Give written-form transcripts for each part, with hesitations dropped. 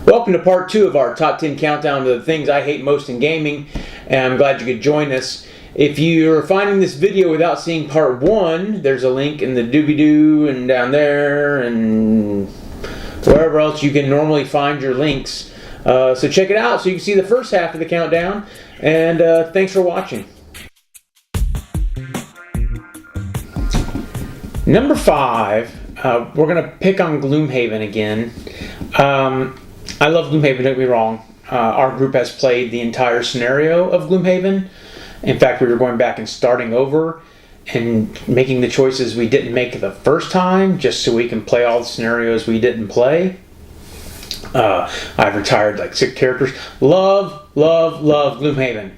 Welcome to part 2 of our top 10 countdown to the things I hate most in gaming, and I'm glad you could join us. If you're finding this video without seeing part 1, there's a link in the doobie-doo and down there and wherever else you can normally find your links. So check it out so you can see the first half of the countdown, and thanks for watching. Number 5, we're going to pick on Gloomhaven again. I love Gloomhaven, don't get me wrong. Our group has played the entire scenario of Gloomhaven. In fact, we were going back and starting over and making the choices we didn't make the first time just so we can play all the scenarios we didn't play. I've retired like 6 characters. Love Gloomhaven.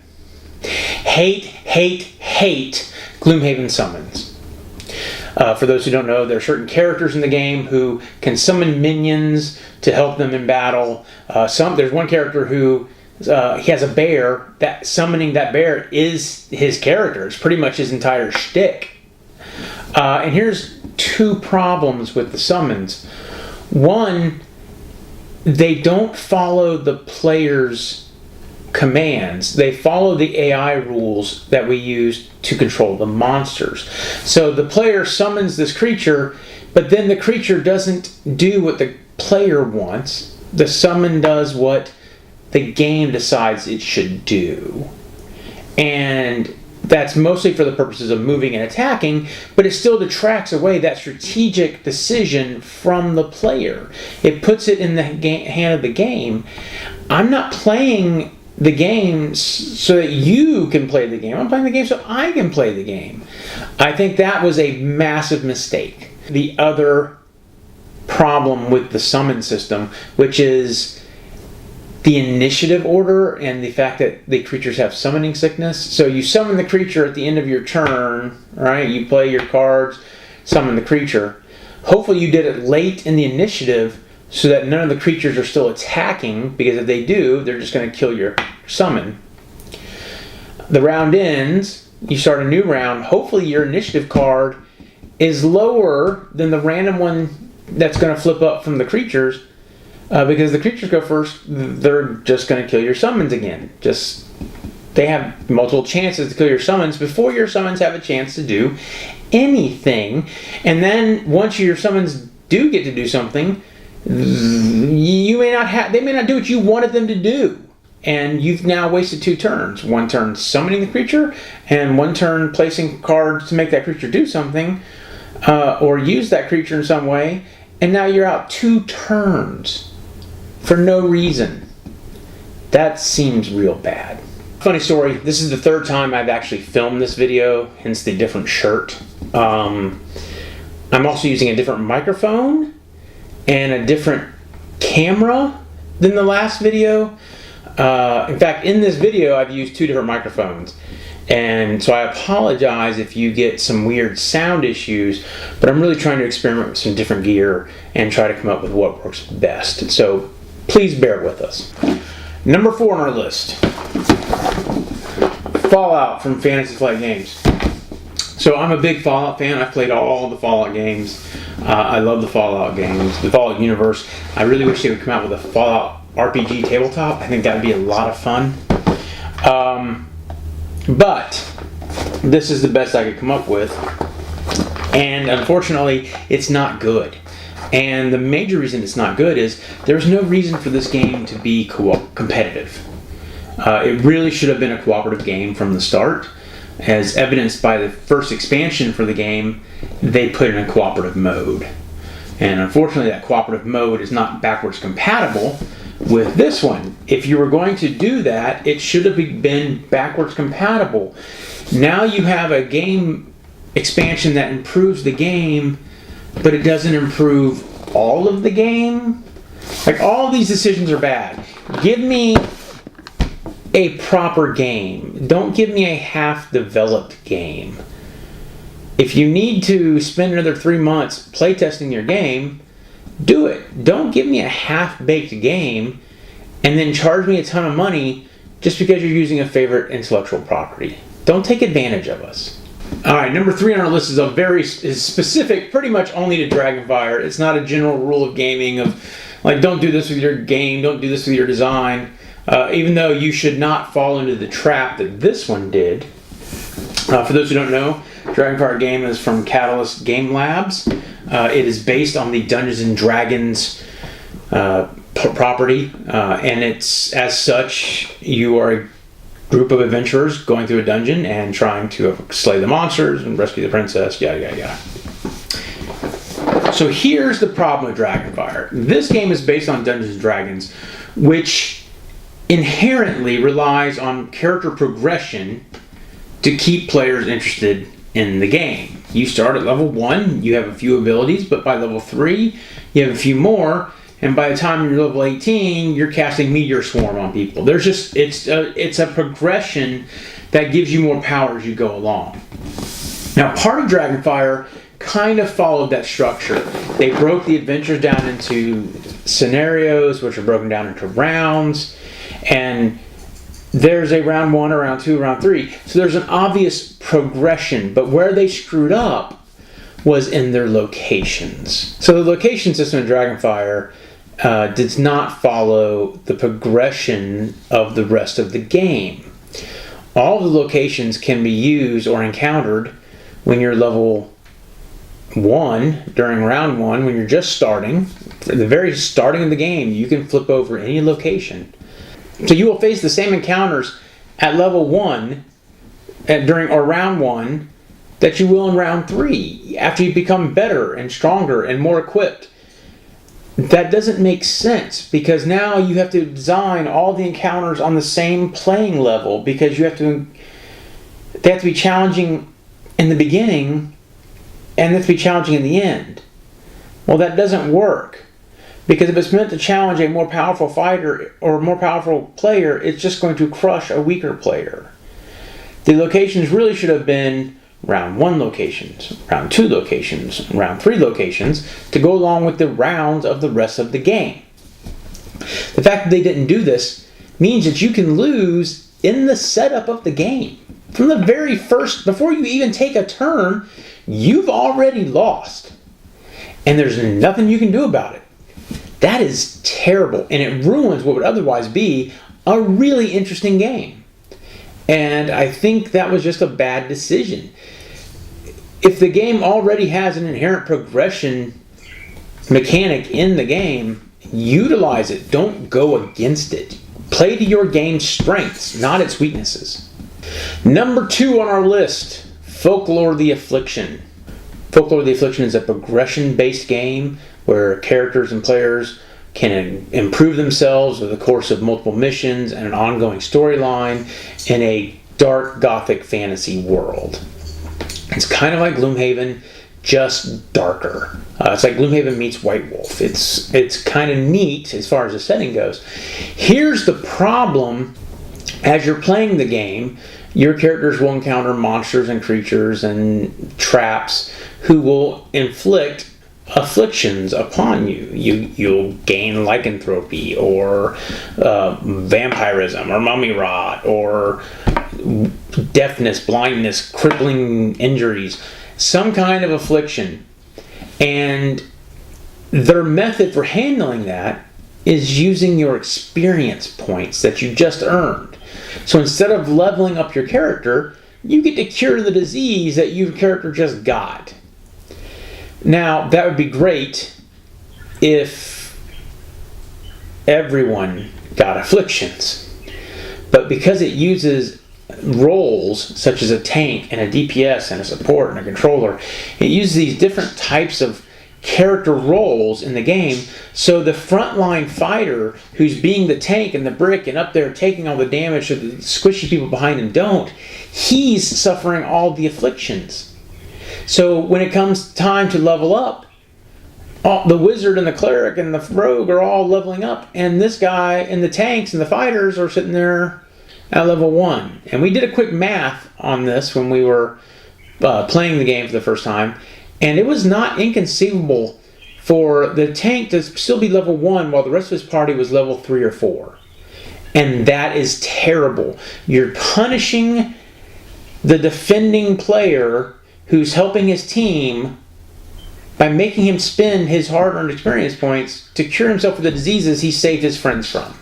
Hate Gloomhaven summons. For those who don't know, there are certain characters in the game who can summon minions to help them in battle. There's one character who he has a bear. That summoning that bear is his character. It's pretty much his entire shtick. And here's 2 problems with the summons. One, they don't follow the player's commands. They follow the AI rules that we use to control the monsters. So the player summons this creature, but then the creature doesn't do what the player wants. The summon does what the game decides it should do. And that's mostly for the purposes of moving and attacking, but it still detracts away that strategic decision from the player. It puts it in the hand of the game. I'm not playing the game so that you can play the game. I'm playing the game so I can play the game. I think that was a massive mistake. The other problem with the summon system, which is the initiative order and the fact that the creatures have summoning sickness. So you summon the creature at the end of your turn, right? You play your cards, summon the creature. Hopefully you did it late in the initiative so that none of the creatures are still attacking, because if they do, they're just going to kill your summon. The round ends, you start a new round. Hopefully your initiative card is lower than the random one that's going to flip up from the creatures, because the creatures go first, they're just going to kill your summons again. They have multiple chances to kill your summons before your summons have a chance to do anything. And then once your summons do get to do something, they may not do what you wanted them to do, and you've now wasted 2 turns. 1 turn summoning the creature, and 1 turn placing cards to make that creature do something, or use that creature in some way, and now you're out 2 turns for no reason. That seems real bad. Funny story, this is the 3rd time I've actually filmed this video, hence the different shirt. I'm also using a different microphone and a different camera than the last video. In fact, in this video, I've used 2 different microphones. And so I apologize if you get some weird sound issues, but I'm really trying to experiment with some different gear and try to come up with what works best. So please bear with us. Number 4 on our list, Fallout from Fantasy Flight Games. So I'm a big Fallout fan. I've played all the Fallout games. I love the Fallout games, the Fallout universe. I really wish they would come out with a Fallout RPG tabletop. I think that would be a lot of fun. But this is the best I could come up with. And unfortunately, it's not good. And the major reason it's not good is there's no reason for this game to be competitive. It really should have been a cooperative game from the start. As evidenced by the first expansion for the game, they put it in a cooperative mode. And unfortunately, that cooperative mode is not backwards compatible with this one. If you were going to do that, it should have been backwards compatible. Now you have a game expansion that improves the game, but it doesn't improve all of the game. Like, all these decisions are bad. Give me a proper game. Don't give me a half-developed game. If you need to spend another 3 months playtesting your game, do it. Don't give me a half-baked game and then charge me a ton of money just because you're using a favorite intellectual property. Don't take advantage of us. Alright, number 3 on our list is specific, pretty much only to Dragonfire. It's not a general rule of gaming of Like, don't do this with your game, don't do this with your design. Even though you should not fall into the trap that this one did. For those who don't know, Dragonfire game is from Catalyst Game Labs. It is based on the Dungeons and Dragons property, and it's, as such, you are a group of adventurers going through a dungeon and trying to slay the monsters and rescue the princess, yada yada yada. So here's the problem with Dragonfire. This game is based on Dungeons and Dragons, which inherently relies on character progression to keep players interested in the game. You start at level 1, you have a few abilities, but by level 3, you have a few more, and by the time you're level 18, you're casting Meteor Swarm on people. There's just, it's a progression that gives you more power as you go along. Now, part of Dragonfire kind of followed that structure. They broke the adventures down into scenarios, which are broken down into rounds, and there's a round 1, a round 2, a round 3. So there's an obvious progression, but where they screwed up was in their locations. So the location system in Dragonfire does not follow the progression of the rest of the game. All the locations can be used or encountered when you're level 1, during round 1, when you're just starting. At the very starting of the game, you can flip over any location. So you will face the same encounters at level 1 during round 1 that you will in round 3 after you become better and stronger and more equipped. That doesn't make sense, because now you have to design all the encounters on the same playing level, because they have to be challenging in the beginning and they have to be challenging in the end. Well, that doesn't work. Because if it's meant to challenge a more powerful fighter or a more powerful player, it's just going to crush a weaker player. The locations really should have been round 1 locations, round 2 locations, round 3 locations, to go along with the rounds of the rest of the game. The fact that they didn't do this means that you can lose in the setup of the game. From the very first, before you even take a turn, you've already lost. And there's nothing you can do about it. That is terrible, and it ruins what would otherwise be a really interesting game. And I think that was just a bad decision. If the game already has an inherent progression mechanic in the game, utilize it. Don't go against it. Play to your game's strengths, not its weaknesses. Number 2 on our list, Folklore the Affliction. Folklore the Affliction is a progression-based game where characters and players can improve themselves over the course of multiple missions and an ongoing storyline in a dark gothic fantasy world. It's kind of like Gloomhaven, just darker. It's like Gloomhaven meets White Wolf. It's kind of neat as far as the setting goes. Here's the problem. As you're playing the game, your characters will encounter monsters and creatures and traps who will inflict afflictions upon you. You'll gain lycanthropy or vampirism or mummy rot or deafness, blindness, crippling injuries, some kind of affliction. And their method for handling that is using your experience points that you just earned. So instead of leveling up your character, you get to cure the disease that your character just got. Now, that would be great if everyone got afflictions. But because it uses roles, such as a tank and a DPS and a support and a controller, it uses these different types of character roles in the game, so the frontline fighter who's being the tank and the brick and up there taking all the damage so the squishy people behind him don't, he's suffering all the afflictions. So when it comes time to level up, the wizard and the cleric and the rogue are all leveling up, and this guy and the tanks and the fighters are sitting there at level 1. And we did a quick math on this when we were playing the game for the first time, and it was not inconceivable for the tank to still be level 1 while the rest of his party was level 3 or 4. And that is terrible. You're punishing the defending player who's helping his team by making him spend his hard-earned experience points to cure himself of the diseases he saved his friends from.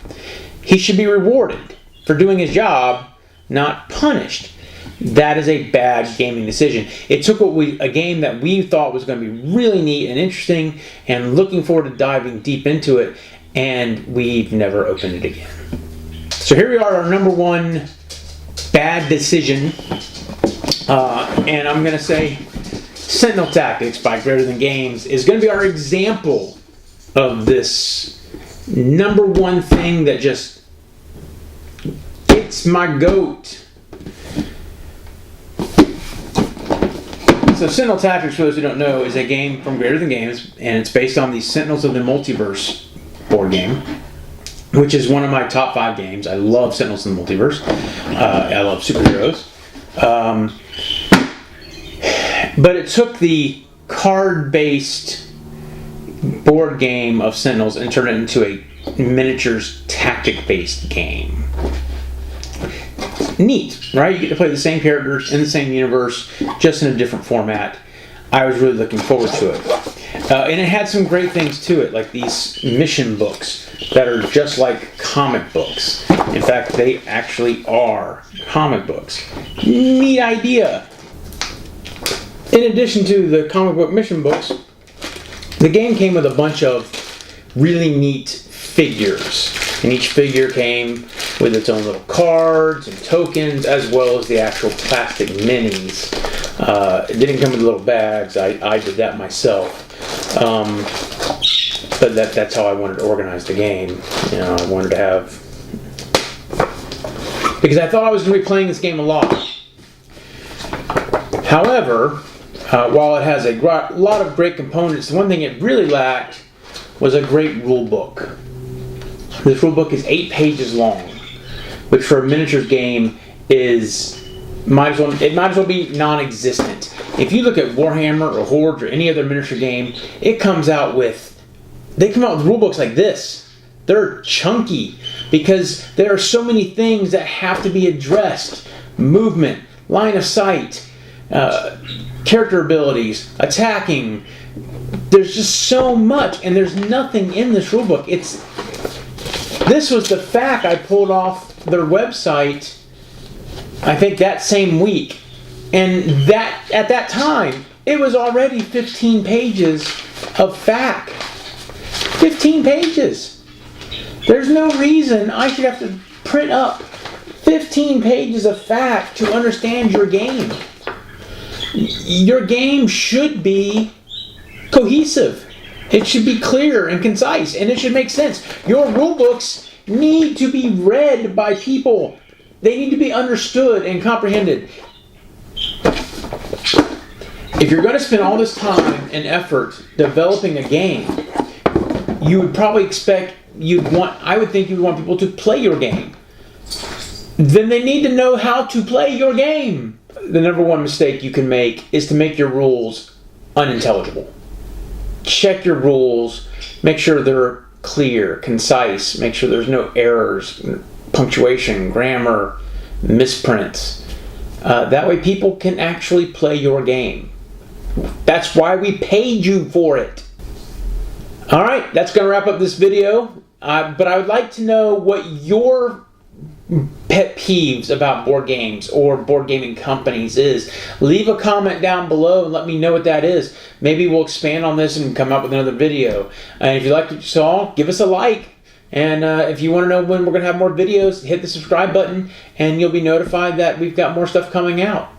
He should be rewarded for doing his job, not punished. That is a bad gaming decision. It took a game that we thought was going to be really neat and interesting and looking forward to diving deep into it, and we've never opened it again. So here we are, our number one bad decision. And I'm going to say Sentinel Tactics by Greater Than Games is going to be our example of this number one thing that just, it's my goat. So Sentinel Tactics, for those who don't know, is a game from Greater Than Games, and it's based on the Sentinels of the Multiverse board game, which is one of my top 5 games. I love Sentinels in the Multiverse. I love superheroes. But it took the card-based board game of Sentinels and turned it into a miniatures tactic-based game. Neat, right? You get to play the same characters in the same universe, just in a different format. I was really looking forward to it. And it had some great things to it, like these mission books that are just like comic books. In fact, they actually are comic books. Neat idea. In addition to the comic book mission books, the game came with a bunch of really neat figures. And each figure came with its own little cards and tokens, as well as the actual plastic minis. It didn't come with little bags. I did that myself. But that's how I wanted to organize the game. You know, I wanted to have... because I thought I was going to be playing this game a lot. However, while it has a lot of great components, the one thing it really lacked was a great rule book. This rule book is 8 pages long, which for a miniatures game might as well be non-existent. If you look at Warhammer or Horde or any other miniature game, they come out with rule books like this. They're chunky because there are so many things that have to be addressed: movement, line of sight, character abilities, attacking. There's just so much, and there's nothing in this rulebook. This was the fact I pulled off their website, I think that same week, and that at that time it was already 15 pages of FAQ. 15 pages. There's no reason I should have to print up 15 pages of FAQ to understand your game. Your game should be cohesive. It should be clear and concise, and it should make sense. Your rule books need to be read by people. They need to be understood and comprehended. If you're going to spend all this time and effort developing a game, you would probably I would think you'd want people to play your game. Then they need to know how to play your game. The number one mistake you can make is to make your rules unintelligible. Check your rules, make sure they're clear, concise, make sure there's no errors, punctuation, grammar, misprints. That way people can actually play your game. That's why we paid you for it. Alright, that's going to wrap up this video. But I would like to know what your pet peeves about board games or board gaming companies is. Leave a comment down below and let me know what that is. Maybe we'll expand on this and come up with another video. And if you liked what you saw, give us a like. And if you want to know when we're going to have more videos, hit the subscribe button and you'll be notified that we've got more stuff coming out.